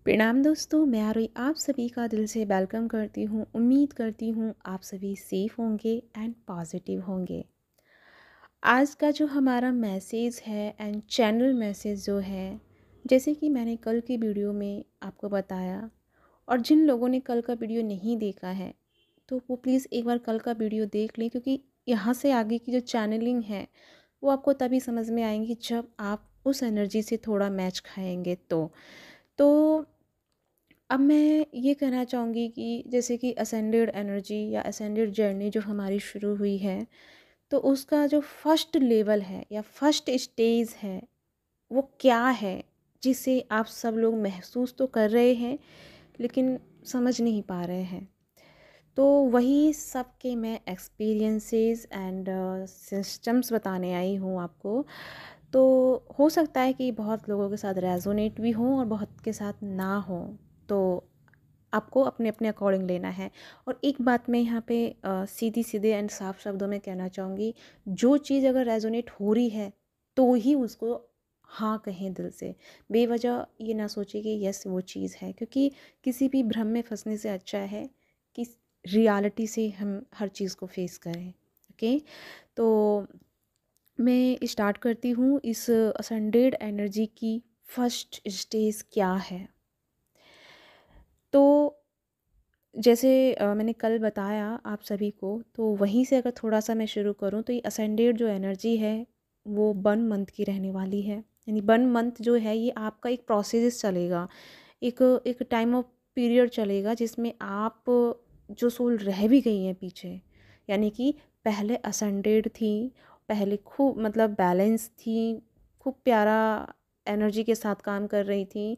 प्रणाम दोस्तों, मैं आरोही आप सभी का दिल से वेलकम करती हूँ। उम्मीद करती हूँ आप सभी सेफ होंगे एंड पॉजिटिव होंगे। आज का जो हमारा मैसेज है एंड चैनल मैसेज जो है, जैसे कि मैंने कल की वीडियो में आपको बताया, और जिन लोगों ने कल का वीडियो नहीं देखा है तो वो प्लीज़ एक बार कल का वीडियो देख लें, क्योंकि यहाँ से आगे की जो चैनलिंग है वो आपको तभी समझ में आएंगी जब आप उस एनर्जी से थोड़ा मैच खाएंगे। तो अब मैं ये कहना चाहूँगी कि जैसे कि असेंडेड एनर्जी या असेंडेड जर्नी जो हमारी शुरू हुई है, तो उसका जो फर्स्ट लेवल है या फर्स्ट स्टेज है वो क्या है, जिसे आप सब लोग महसूस तो कर रहे हैं लेकिन समझ नहीं पा रहे हैं। तो वही सब के मैं एक्सपीरियंसेस एंड सिस्टम्स बताने आई हूँ आपको। तो हो सकता है कि बहुत लोगों के साथ रेजोनेट भी हों और बहुत के साथ ना हो, तो आपको अपने अपने अकॉर्डिंग लेना है। और एक बात मैं यहाँ पे सीधी सीधे एंड साफ शब्दों में कहना चाहूँगी, जो चीज़ अगर रेजोनेट हो रही है तो ही उसको हाँ कहें दिल से। बेवजह ये ना सोचिए कि यस वो चीज़ है, क्योंकि किसी भी भ्रम में फंसने से अच्छा है कि रियलिटी से हम हर चीज़ को फेस करें। ओके, तो मैं स्टार्ट करती हूँ इस असेंडेड एनर्जी की फर्स्ट स्टेज क्या है। तो जैसे मैंने कल बताया आप सभी को, तो वहीं से अगर थोड़ा सा मैं शुरू करूँ तो ये असेंडेड जो एनर्जी है वो 1 मंथ की रहने वाली है। यानी 1 मंथ जो है ये आपका एक प्रोसेस चलेगा, एक एक टाइम ऑफ पीरियड चलेगा जिसमें आप जो सोल रह भी गई हैं पीछे, यानी कि पहले असेंडेड थी, पहले खूब मतलब बैलेंस थी, खूब प्यारा एनर्जी के साथ काम कर रही थी,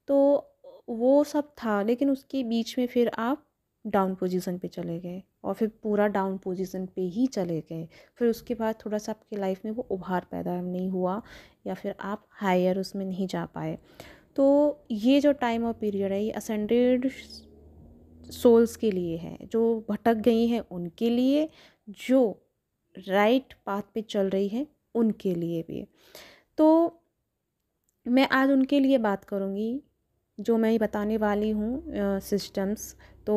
तो वो सब था। लेकिन उसके बीच में फिर आप डाउन पोजीशन पे चले गए और फिर पूरा डाउन पोजीशन पे ही चले गए। फिर उसके बाद थोड़ा सा आपकी लाइफ में वो उभार पैदा नहीं हुआ या फिर आप हायर उसमें नहीं जा पाए। तो ये जो टाइम और पीरियड है ये असेंडेड सोल्स के लिए है, जो भटक गई हैं उनके लिए, जो राइट पाथ पे चल रही हैं उनके लिए भी। तो मैं आज उनके लिए बात करूँगी जो मैं बताने वाली हूँ सिस्टम्स। तो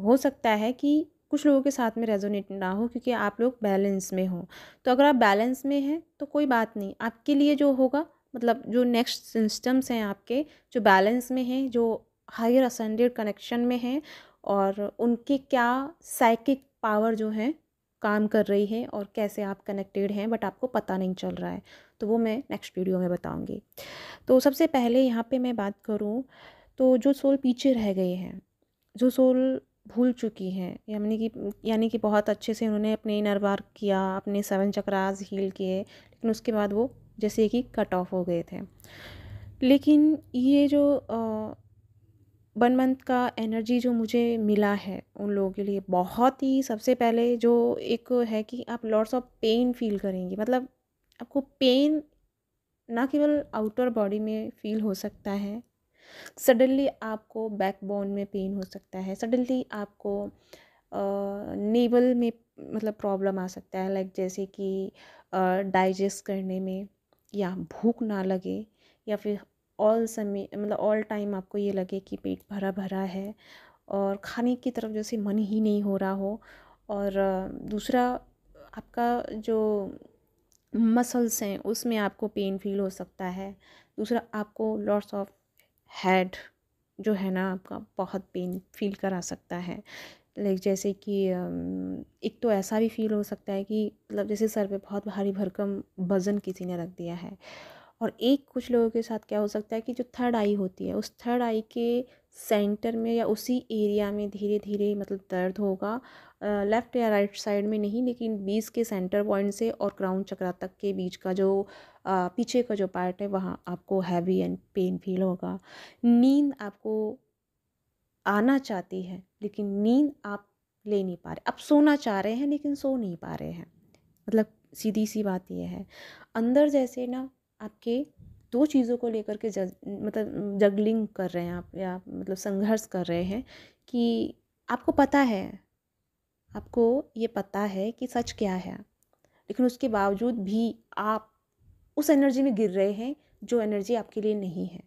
हो सकता है कि कुछ लोगों के साथ में रेजोनेट ना हो, क्योंकि आप लोग बैलेंस में हो। तो अगर आप बैलेंस में हैं तो कोई बात नहीं, आपके लिए जो होगा, मतलब जो नेक्स्ट सिस्टम्स हैं आपके, जो बैलेंस में हैं, जो हायर असेंडेड कनेक्शन में हैं, और उनके क्या साइकिक पावर जो है काम कर रही है और कैसे आप कनेक्टेड हैं बट आपको पता नहीं चल रहा है, तो वो मैं नेक्स्ट वीडियो में बताऊँगी। तो सबसे पहले यहाँ पे मैं बात करूँ, तो जो सोल पीछे रह गए हैं, जो सोल भूल चुकी हैं, यानी कि बहुत अच्छे से उन्होंने अपने इनर वर्क किया, अपने 7 चक्रास हील किए, लेकिन उसके बाद वो जैसे कि कट ऑफ हो गए थे। लेकिन ये जो 1 मंथ का एनर्जी जो मुझे मिला है उन लोगों के लिए, बहुत ही सबसे पहले जो एक है कि आप लॉट्स ऑफ पेन फील करेंगे। मतलब आपको पेन ना केवल आउटर बॉडी में फील हो सकता है, सडनली आपको बैकबोन में पेन हो सकता है, सडनली आपको नेवल में मतलब प्रॉब्लम आ सकता है, लाइक जैसे कि डाइजेस्ट करने में, या भूख ना लगे, या फिर ऑल समय मतलब ऑल टाइम आपको ये लगे कि पेट भरा भरा है और खाने की तरफ जैसे मन ही नहीं हो रहा हो। और दूसरा, आपका जो मसल्स हैं उसमें आपको पेन फील हो सकता है। दूसरा, आपको लॉट्स ऑफ हेड जो है ना आपका बहुत पेन फील करा सकता है, लाइक जैसे कि एक तो ऐसा भी फील हो सकता है कि मतलब जैसे सर पे बहुत भारी भरकम वज़न किसी ने रख दिया है। और एक कुछ लोगों के साथ क्या हो सकता है कि जो थर्ड आई होती है, उस थर्ड आई के सेंटर में या उसी एरिया में धीरे धीरे मतलब दर्द होगा, लेफ़्ट या राइट साइड में नहीं, लेकिन बीच के सेंटर पॉइंट से और क्राउन चक्रा तक के बीच का जो पीछे का जो पार्ट है वहाँ आपको हैवी एंड पेन फील होगा। नींद आपको आना चाहती है लेकिन नींद आप ले नहीं पा रहे, आप सोना चाह रहे हैं लेकिन सो नहीं पा रहे हैं। मतलब सीधी सी बात ये है, अंदर जैसे ना आपके दो चीज़ों को लेकर के मतलब जगलिंग कर रहे हैं आप, या मतलब संघर्ष कर रहे हैं कि आपको पता है, आपको ये पता है कि सच क्या है, लेकिन उसके बावजूद भी आप उस एनर्जी में गिर रहे हैं जो एनर्जी आपके लिए नहीं है।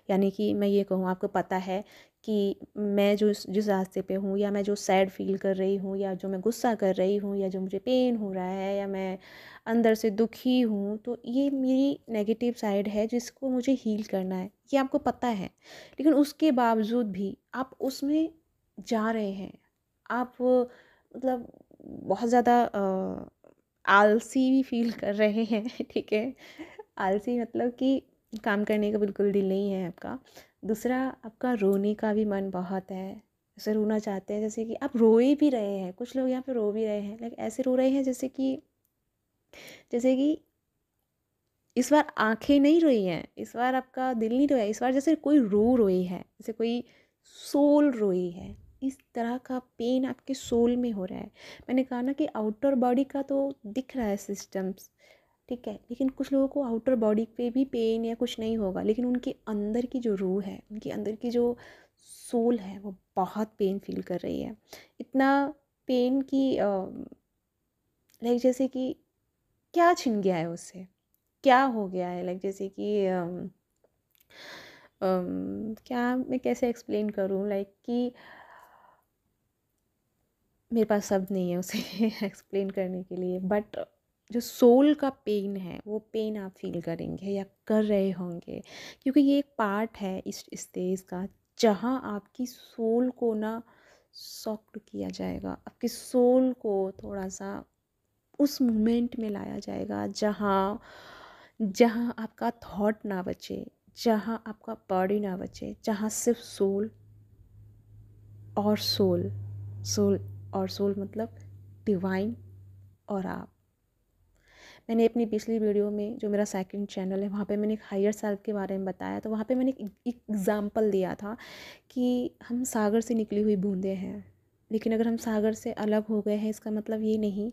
यानी कि मैं ये कहूँ, आपको पता है कि मैं जो जिस रास्ते पे हूँ, या मैं जो सैड फील कर रही हूँ, या जो मैं गुस्सा कर रही हूँ, या जो मुझे पेन हो रहा है, या मैं अंदर से दुखी हूँ, तो ये मेरी नेगेटिव साइड है जिसको मुझे हील करना है, ये आपको पता है। लेकिन उसके बावजूद भी आप उसमें जा रहे हैं। आप मतलब बहुत ज़्यादा आलसी भी फील कर रहे हैं। ठीक है, आलसी मतलब कि काम करने का बिल्कुल दिल नहीं है आपका। दूसरा, आपका रोने का भी मन बहुत है, ऐसे रोना चाहते हैं जैसे कि आप रोए भी रहे हैं। कुछ लोग यहाँ पे रो भी रहे हैं, लेकिन ऐसे रो रहे हैं जैसे कि इस बार आंखें नहीं रोई हैं, इस बार आपका दिल नहीं रोया, इस बार जैसे कोई रो रोई है, जैसे कोई सोल रोई है। इस तरह का पेन आपके सोल में हो रहा है। मैंने कहा ना कि आउटर बॉडी का तो दिख रहा है सिस्टम्स, ठीक है, लेकिन कुछ लोगों को आउटर बॉडी पे भी पेन या कुछ नहीं होगा, लेकिन उनके अंदर की जो रूह है, उनके अंदर की जो सोल है, वो बहुत पेन फील कर रही है। इतना पेन कि लाइक जैसे कि क्या छिन गया है उससे, क्या हो गया है, लाइक जैसे कि क्या मैं कैसे एक्सप्लेन करूँ, लाइक कि मेरे पास शब्द नहीं है उसे एक्सप्लेन करने के लिए। बट जो सोल का पेन है, वो पेन आप फील करेंगे या कर रहे होंगे, क्योंकि ये एक पार्ट है इस स्टेज का जहाँ आपकी सोल को ना सॉफ्ट किया जाएगा, आपकी सोल को थोड़ा सा उस मोमेंट में लाया जाएगा जहाँ जहाँ आपका थॉट ना बचे, जहाँ आपका बॉडी ना बचे, जहाँ सिर्फ सोल और सोल, सोल और सोल मतलब डिवाइन और आप। मैंने अपनी पिछली वीडियो में, जो मेरा सेकंड चैनल है, वहाँ पे मैंने एक हायर सेल्फ के बारे में बताया। तो वहाँ पे मैंने एक एग्ज़ाम्पल दिया था कि हम सागर से निकली हुई बूंदें हैं, लेकिन अगर हम सागर से अलग हो गए हैं, इसका मतलब ये नहीं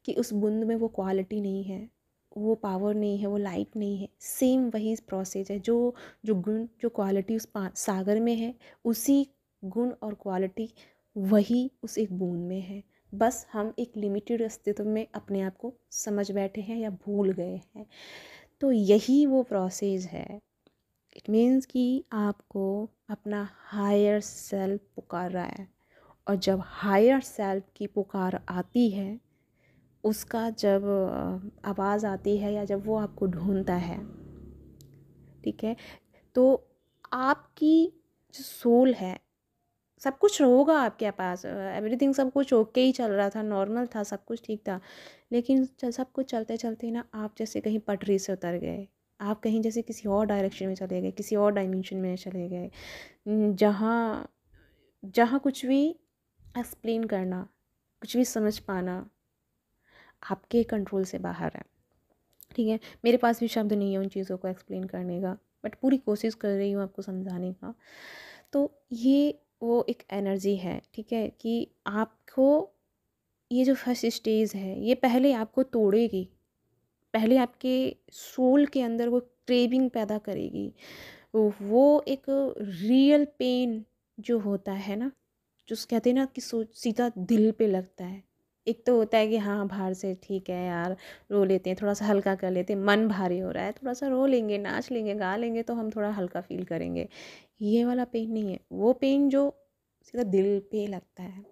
कि उस बूंद में वो क्वालिटी नहीं है, वो पावर नहीं है, वो लाइट नहीं है। सेम वही प्रोसेस है, जो जो गुण, जो क्वालिटी उस सागर में है, उसी गुण और क्वालिटी वही उस एक बूंद में है। बस हम एक लिमिटेड अस्तित्व में अपने आप को समझ बैठे हैं या भूल गए हैं। तो यही वो प्रोसेस है। इट मीन्स कि आपको अपना हायर सेल्फ पुकार रहा है, और जब हायर सेल्फ की पुकार आती है, उसका जब आवाज़ आती है, या जब वो आपको ढूंढता है, ठीक है, तो आपकी जो सोल है, सब कुछ होगा आपके पास, एवरीथिंग सब कुछ ओके ही चल रहा था, नॉर्मल था, सब कुछ ठीक था, लेकिन सब कुछ चलते चलते ना आप जैसे कहीं पटरी से उतर गए, आप कहीं जैसे किसी और डायरेक्शन में चले गए, किसी और डायमेंशन में चले गए, जहाँ जहाँ कुछ भी एक्सप्लेन करना, कुछ भी समझ पाना आपके कंट्रोल से बाहर है। ठीक है, मेरे पास भी शब्द नहीं है उन चीज़ों को एक्सप्लेन करने का, बट पूरी कोशिश कर रही हूँ आपको समझाने का। तो ये वो एक एनर्जी है, ठीक है, कि आपको ये जो फर्स्ट स्टेज है, ये पहले आपको तोड़ेगी, पहले आपके सोल के अंदर वो क्रेविंग पैदा करेगी। वो एक रियल पेन जो होता है ना, जो कहते हैं ना कि सीधा दिल पे लगता है। एक तो होता है कि हाँ बाहर से ठीक है यार, रो लेते हैं, थोड़ा सा हल्का कर लेते हैं, मन भारी हो रहा है, थोड़ा सा रो लेंगे, नाच लेंगे, गा लेंगे, तो हम थोड़ा हल्का फील करेंगे। ये वाला पेन नहीं है, वो पेन जो सीधा दिल पे लगता है,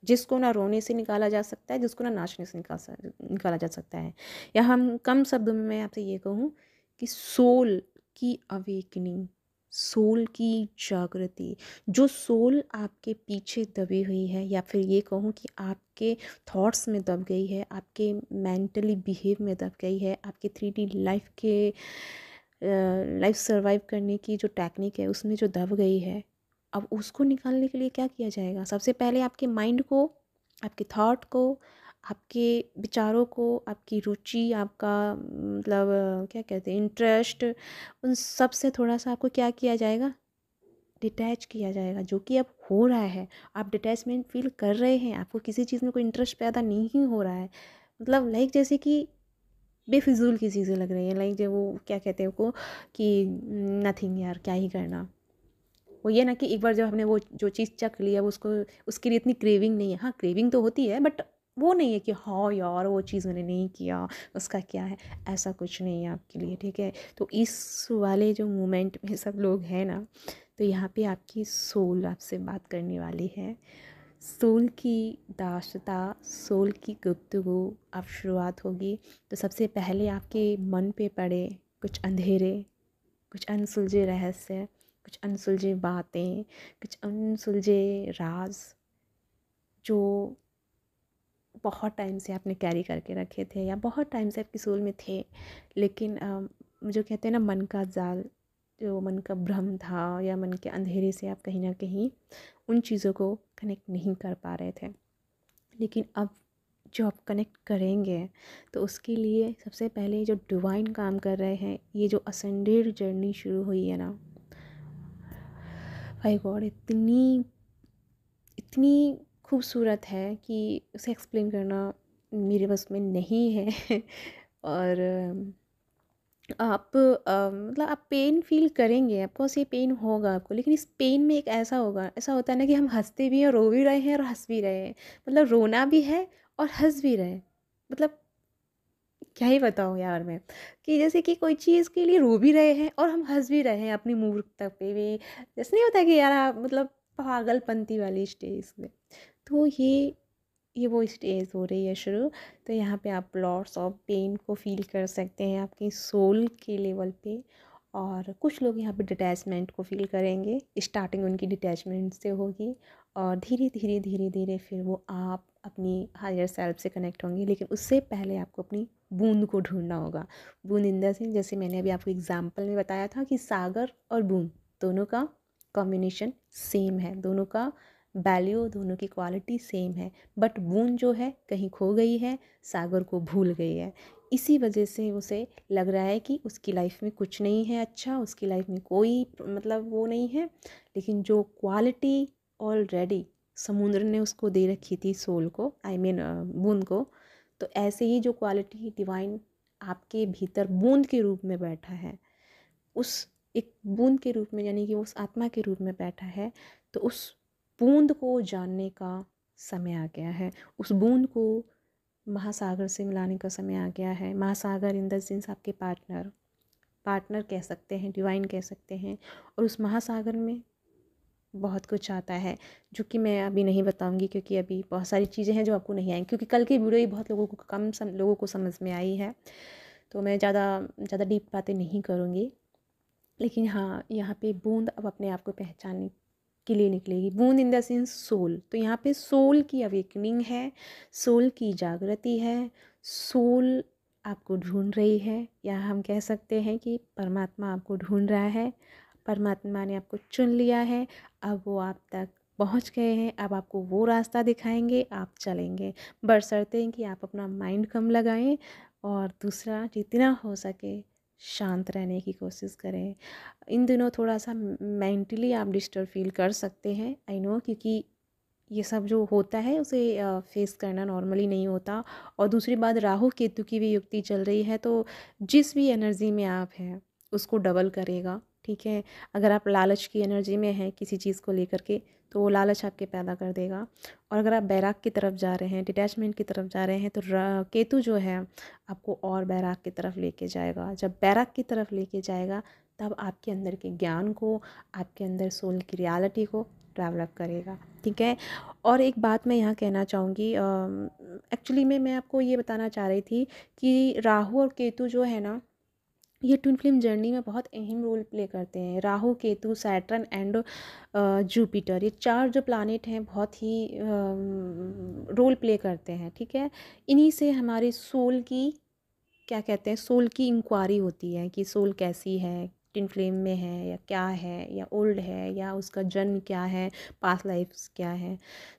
जिसको ना रोने से निकाला जा सकता है, जिसको ना नाचने से निकाला जा सकता है। या हम कम शब्दों में मैं आपसे ये कहूँ कि सोल की अवेकनिंग, सोल की जागृति, जो सोल आपके पीछे दबी हुई है, या फिर ये कहूँ कि आपके थॉट्स में दब गई है, आपके मेंटली बिहेव में दब गई है, आपके 3D लाइफ के लाइफ सर्वाइव करने की जो टेक्निक है उसमें जो दब गई है, अब उसको निकालने के लिए क्या किया जाएगा? सबसे पहले आपके माइंड को, आपके थॉट को, आपके विचारों को, आपकी रुचि, आपका मतलब क्या कहते हैं, इंटरेस्ट, उन सब से थोड़ा सा आपको क्या किया जाएगा? डिटैच किया जाएगा, जो कि अब हो रहा है। आप डिटैचमेंट फील कर रहे हैं, आपको किसी चीज़ में कोई इंटरेस्ट पैदा नहीं हो रहा है, मतलब लाइक जैसे कि बेफिजूल की चीज़ें लग रही हैं, लाइक जो वो क्या कहते हैं उसको कि नथिंग यार, क्या ही करना। वो ये ना कि एक बार जब हमने वो जो चीज़ चख लिया, वो उसको उसके लिए इतनी क्रेविंग नहीं है। हाँ क्रेविंग तो होती है, बट वो नहीं है कि हाँ यार वो चीज़ मैंने नहीं किया, उसका क्या है, ऐसा कुछ नहीं है आपके लिए, ठीक है। तो इस वाले जो मोमेंट में सब लोग हैं ना, तो यहाँ पे आपकी सोल आपसे बात करने वाली है। सोल की दास्ता, सोल की गुफ्तगू अब शुरुआत होगी। तो सबसे पहले आपके मन पे पड़े कुछ अंधेरे, कुछ अनसुलझे रहस्य, कुछ अनसुलझे बातें, कुछ अनसुलझे राज जो बहुत टाइम से आपने कैरी करके रखे थे या बहुत टाइम से आपकी सोल में थे, लेकिन जो कहते हैं ना मन का जाल, जो मन का भ्रम था या मन के अंधेरे से आप कहीं ना कहीं उन चीज़ों को कनेक्ट नहीं कर पा रहे थे। लेकिन अब जो आप कनेक्ट करेंगे तो उसके लिए सबसे पहले जो डिवाइन काम कर रहे हैं, ये जो असेंडेड जर्नी शुरू हुई है ना, भाई गॉड इतनी इतनी खूबसूरत है कि उसे एक्सप्लेन करना मेरे बस में नहीं है। और आप मतलब आप पेन फील करेंगे, आपको ये पेन होगा आपको, लेकिन इस पेन में एक ऐसा होगा, ऐसा होता है ना कि हम हंसते भी हैं, रो भी रहे हैं और हंस भी रहे हैं, मतलब रोना भी है और हंस भी रहे हैं। मतलब क्या ही बताऊँ यार मैं, कि जैसे कि कोई चीज़ के लिए रो भी रहे हैं और हम हंस भी रहे हैं अपनी मूर्खता पे भी। जैसे नहीं होता कि यार आप मतलब पागलपंती वाली स्टेज में। तो ये वो स्टेज हो रही है शुरू। तो यहाँ पे आप लॉट्स ऑफ पेन को फील कर सकते हैं आपकी सोल के लेवल पे। और कुछ लोग यहाँ पे डिटैचमेंट को फील करेंगे, स्टार्टिंग उनकी डिटैचमेंट से होगी और धीरे धीरे धीरे धीरे फिर वो आप अपनी हायर सेल्फ से कनेक्ट होंगे। लेकिन उससे पहले आपको अपनी बूंद को ढूंढना होगा। बूंद इन द सेंस, जैसे मैंने अभी आपको एग्जाम्पल में बताया था कि सागर और बूंद दोनों का कॉम्बिनेशन सेम है, दोनों का वैल्यू, दोनों की क्वालिटी सेम है, बट बूंद जो है कहीं खो गई है, सागर को भूल गई है। इसी वजह से उसे लग रहा है कि उसकी लाइफ में कुछ नहीं है अच्छा, उसकी लाइफ में कोई मतलब वो नहीं है। लेकिन जो क्वालिटी ऑलरेडी समुद्र ने उसको दे रखी थी सोल को, आई मीन बूंद को, तो ऐसे ही जो क्वालिटी डिवाइन आपके भीतर बूंद के रूप में बैठा है, उस एक बूंद के रूप में, यानी कि उस आत्मा के रूप में बैठा है। तो उस बूंद को जानने का समय आ गया है, उस बूंद को महासागर से मिलाने का समय आ गया है। महासागर इन द सेंस आपके पार्टनर, पार्टनर कह सकते हैं, डिवाइन कह सकते हैं। और उस महासागर में बहुत कुछ आता है जो कि मैं अभी नहीं बताऊंगी, क्योंकि अभी बहुत सारी चीज़ें हैं जो आपको नहीं आएंगी, क्योंकि कल की वीडियो ही बहुत लोगों को लोगों को समझ में आई है। तो मैं ज़्यादा ज़्यादा डीप बातें नहीं करूँगी। लेकिन हाँ, यहाँ पे बूंद अब अपने आप को पहचानने के लिए निकलेगी। बूंद इन द सेंस सोल, तो यहाँ पे सोल की अवेकनिंग है, सोल की जागृति है। सोल आपको ढूंढ रही है, या हम कह सकते हैं कि परमात्मा आपको ढूंढ रहा है। परमात्मा ने आपको चुन लिया है, अब वो आप तक पहुंच गए हैं। अब आपको वो रास्ता दिखाएंगे, आप चलेंगे, बशर्ते कि आप अपना माइंड कम लगाएं और दूसरा जितना हो सके शांत रहने की कोशिश करें। इन दिनों थोड़ा सा मेंटली आप डिस्टर्ब फील कर सकते हैं, आई नो, क्योंकि ये सब जो होता है उसे फेस करना नॉर्मली नहीं होता। और दूसरी बात, राहु केतु की भी युक्ति चल रही है, तो जिस भी एनर्जी में आप हैं उसको डबल करेगा, ठीक है। अगर आप लालच की एनर्जी में हैं किसी चीज़ को लेकर के, तो वो लालच आपके पैदा कर देगा। और अगर आप बैराग की तरफ जा रहे हैं, डिटैचमेंट की तरफ जा रहे हैं, तो केतु जो है आपको और बैराग की तरफ लेके जाएगा। जब बैराग की तरफ लेके जाएगा तब आपके अंदर के ज्ञान को, आपके अंदर सोल की रियलिटी को डेवलप करेगा, ठीक है। और एक बात मैं यहाँ कहना चाहूँगी, एक्चुअली में मैं आपको ये बताना चाह रही थी कि राहु और केतु जो है ना, ये ट्विन फ्लेम जर्नी में बहुत अहम रोल प्ले करते हैं। Rahu, Ketu, Saturn and Jupiter, ये चार जो प्लानेट हैं बहुत ही रोल प्ले करते हैं, ठीक है। इन्हीं से हमारे सोल की, क्या कहते हैं, सोल की इंक्वायरी होती है कि सोल कैसी है, टिन फ्लेम में है या क्या है, या ओल्ड है, या उसका जन्म क्या है, पास्ट लाइफ्स क्या है।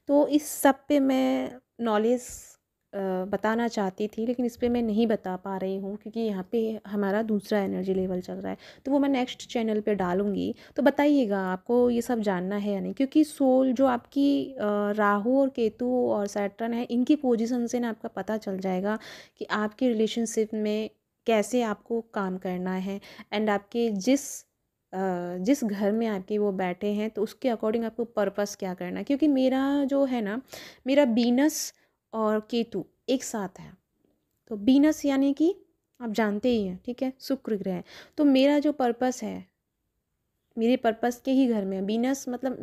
तो इस सब पे मैं नॉलेज बताना चाहती थी, लेकिन इस पे मैं नहीं बता पा रही हूँ क्योंकि यहाँ पे हमारा दूसरा एनर्जी लेवल चल रहा है। तो वो मैं नेक्स्ट चैनल पे डालूँगी, तो बताइएगा आपको ये सब जानना है या नहीं। क्योंकि सोल जो आपकी राहु और केतु और सैटर्न है, इनकी पोजीशन से ना आपका पता चल जाएगा कि आपकी रिलेशनशिप में कैसे आपको काम करना है। एंड आपके जिस घर में आपके वो बैठे हैं, तो उसके अकॉर्डिंग आपको पर्पस क्या करना है। क्योंकि मेरा जो है ना, मेरा बीनस और केतु एक साथ है। तो वीनस यानी कि आप जानते ही हैं, ठीक है, शुक्र ग्रह है। तो मेरा जो पर्पस है, मेरे पर्पस के ही घर में है वीनस, मतलब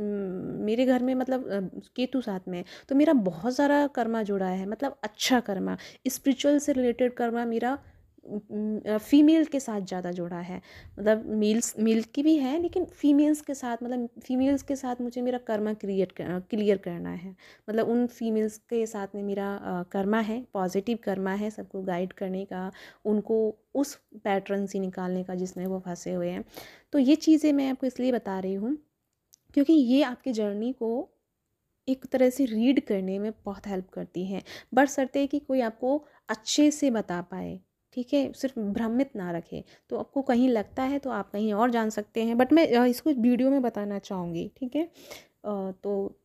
मेरे घर में, मतलब केतु साथ में है। तो मेरा बहुत सारा कर्मा जुड़ा है, मतलब अच्छा कर्मा, स्पिरिचुअल से रिलेटेड कर्मा मेरा फीमेल के साथ ज़्यादा जुड़ा है। मतलब मेल की भी है, लेकिन फीमेल्स के साथ, मतलब फीमेल्स के साथ मुझे मेरा कर्मा क्लियर करना है। मतलब उन फीमेल्स के साथ में मेरा कर्मा है, पॉजिटिव कर्मा है, सबको गाइड करने का, उनको उस पैटर्न से निकालने का जिसमें वो फंसे हुए हैं। तो ये चीज़ें मैं आपको इसलिए बता रही हूँ क्योंकि ये आपकी जर्नी को एक तरह से रीड करने में बहुत हेल्प करती हैं। बशर्ते कि कोई आपको अच्छे से बता पाए, ठीक है, सिर्फ भ्रमित ना रखे। तो आपको कहीं लगता है तो आप कहीं और जान सकते हैं, बट मैं इसको वीडियो में बताना चाहूँगी, ठीक है। तो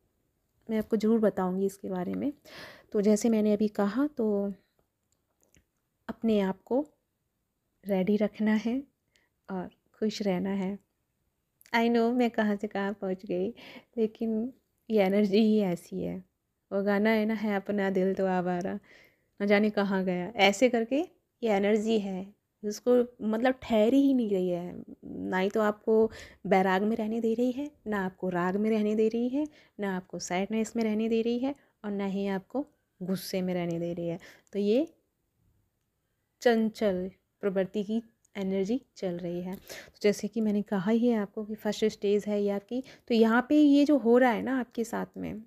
मैं आपको ज़रूर बताऊँगी इसके बारे में। तो जैसे मैंने अभी कहा, तो अपने आप को रेडी रखना है और खुश रहना है। आई नो मैं कहाँ से कहाँ पहुँच गई, लेकिन ये एनर्जी ही ऐसी है। वो गाना है ना, है अपना दिल तो आवारा, न जाने कहाँ गया, ऐसे करके ये एनर्जी है जिसको मतलब ठहर ही नहीं रही है। ना ही तो आपको बैराग में रहने दे रही है, ना आपको राग में रहने दे रही है, ना आपको सैडनेस में रहने दे रही है, और ना ही आपको गुस्से में रहने दे रही है। तो ये चंचल प्रवृत्ति की एनर्जी चल रही है। तो जैसे कि मैंने कहा ही है आपको कि फर्स्ट स्टेज है ये आपकी। तो यहाँ पे ये जो हो रहा है ना आपके साथ में,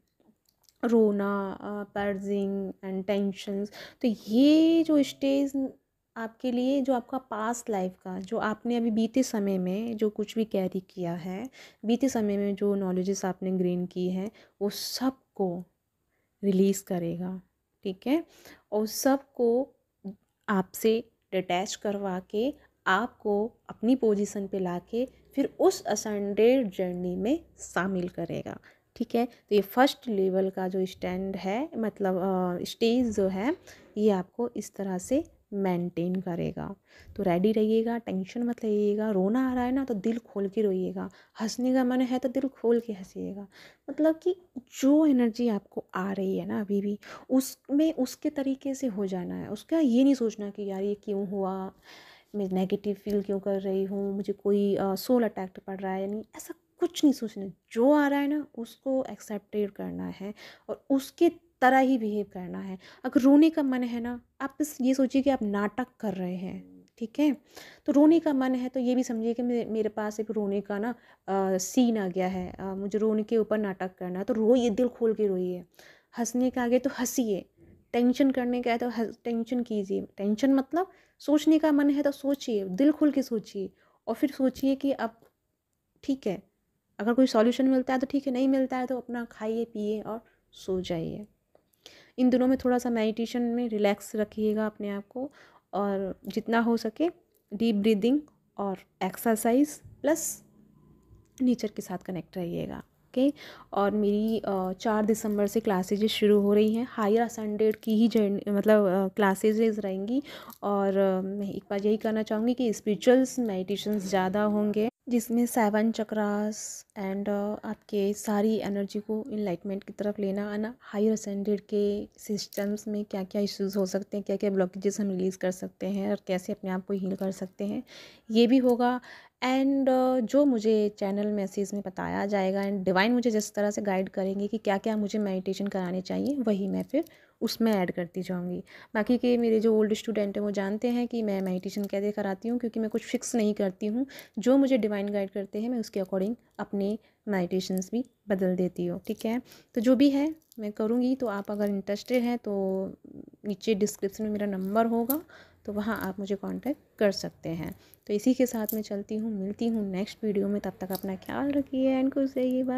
रोना, पर्जिंग एंड टेंशन्स, तो ये जो स्टेज आपके लिए, जो आपका पास्ट लाइफ का, जो आपने अभी बीते समय में जो कुछ भी कैरी किया है, बीते समय में जो नॉलेजेस आपने गेन की है, वो सब को रिलीज़ करेगा, ठीक है। और सबको आपसे डिटैच करवा के आपको अपनी पोजीशन पे लाके फिर उस असेंडेड जर्नी में शामिल करेगा, ठीक है। तो ये फर्स्ट लेवल का जो स्टैंड है, मतलब स्टेज जो है, ये आपको इस तरह से मेंटेन करेगा। तो रेडी रहिएगा, टेंशन मत लीजिएगा। रोना आ रहा है ना तो दिल खोल के रोइएगा, हंसने का मन है तो दिल खोल के हंसिएगा। मतलब कि जो एनर्जी आपको आ रही है ना अभी भी, उसमें उसके तरीके से हो जाना है। उसका ये नहीं सोचना कि यार ये क्यों हुआ, मैं नेगेटिव फील क्यों कर रही हूँ, मुझे कोई सोल अटैक पड़ रहा है, नहीं, ऐसा कुछ नहीं सोचना। जो आ रहा है ना उसको एक्सेप्टेड करना है और उसके तरह ही बिहेव करना है। अगर रोने का मन है ना, आप बस ये सोचिए कि आप नाटक कर रहे हैं, ठीक है। तो रोने का मन है तो ये भी समझिए कि मेरे पास एक रोने का ना सीन आ गया है, मुझे रोने के ऊपर नाटक करना है, तो रोइए, दिल खोल के रोइए। हंसने का आ गया तो हंसिए, टेंशन करने का है तो टेंशन कीजिए। टेंशन मतलब सोचने का मन है तो सोचिए, दिल खोल के सोचिए, और फिर सोचिए कि अब ठीक है, अगर कोई सॉल्यूशन मिलता है तो ठीक है, नहीं मिलता है तो अपना खाइए पिए और सो जाइए। इन दिनों में थोड़ा सा मेडिटेशन में रिलैक्स रखिएगा अपने आप को, और जितना हो सके डीप ब्रीदिंग और एक्सरसाइज प्लस नेचर के साथ कनेक्ट रहिएगा, ओके। और मेरी 4 दिसंबर से क्लासेज शुरू हो रही हैं, हायर असेंडेड की ही जर्नी, मतलब क्लासेज रहेंगी। और मैं एक बार यही कहना चाहूँगी कि स्पिरिचुअल्स मेडिटेशंस ज़्यादा होंगे, जिसमें 7 चक्रास एंड आपके सारी एनर्जी को इनलाइटमेंट की तरफ लेना आना, हायर असेंडेड के सिस्टम्स में क्या क्या इश्यूज़ हो सकते हैं, क्या क्या ब्लॉकेजेस हम रिलीज़ कर सकते हैं और कैसे अपने आप को हील कर सकते हैं, ये भी होगा। एंड जो मुझे चैनल मैसेज में बताया जाएगा एंड डिवाइन मुझे जिस तरह से गाइड करेंगे कि क्या क्या मुझे मेडिटेशन कराने चाहिए, वही मैं फिर उसमें ऐड करती जाऊंगी। बाकी के मेरे जो ओल्ड स्टूडेंट हैं वो जानते हैं कि मैं मेडिटेशन कैसे कराती हूँ, क्योंकि मैं कुछ फिक्स नहीं करती हूँ। जो मुझे डिवाइन गाइड करते हैं मैं उसके अकॉर्डिंग अपने मेडिटेशंस भी बदल देती हूँ, ठीक है। तो जो भी है मैं करूँगी। तो आप अगर इंटरेस्टेड हैं तो नीचे डिस्क्रिप्शन में मेरा नंबर होगा, तो वहाँ आप मुझे कांटेक्ट कर सकते हैं। तो इसी के साथ मैं चलती हूँ, मिलती हूँ नेक्स्ट वीडियो में। तब तक अपना ख्याल रखिए एंड खुश रहिए। बाय।